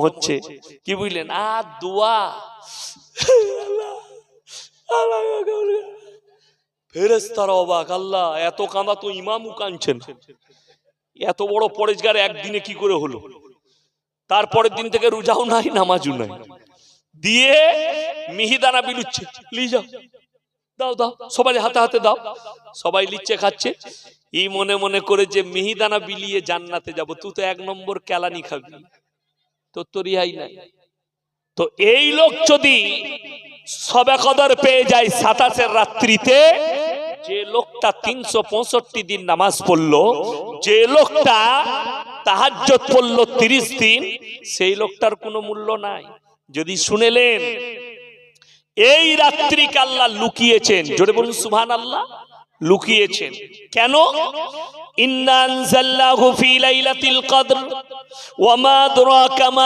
হচ্ছে কি বুঝলেন? আর দোয়া ফেরেশতারা অবাক, আল্লাহ এত কাঁদা তো ইমামও কাঁদছেন, এত বড় পরেশগার একদিনে কি করে হলো? তারপরের দিন থেকে রোজাও নাই, নামাজও নাই, দিয়ে মিহিদানা বিলুচ্ছে, নিয়ে যাও, দাও দাও, সবাই হাতে হাতে দাও, সবাই লিচ্ছে খাচ্ছে। এই মনে মনে করে যে মিহিদানা বিলিয়ে জান্নাতে যাব, তুই তো এক নম্বর কেলানি খাবি, তোর তো রিহাই নাই। তো এই লোক যদি সবে কদর পেয়ে যায় 27-এর রাত্রিতে, যে লোকটা 365 দিন নামাজ পড়লো, যে লোকটা তাহাজ্জুদ পড়লো 30 দিন, সেই লোকটার কোনো মূল্য নাই। যদি শুনেলেন এই রাত্রিকে আল্লাহ লুকিয়েছেন, জোরে বলুন সুবহানাল্লাহ, লুকিয়েছেন কেন? ইন্না আনজালনাহু ফি লাইলাতিল কদর ওয়া মা আদরাকা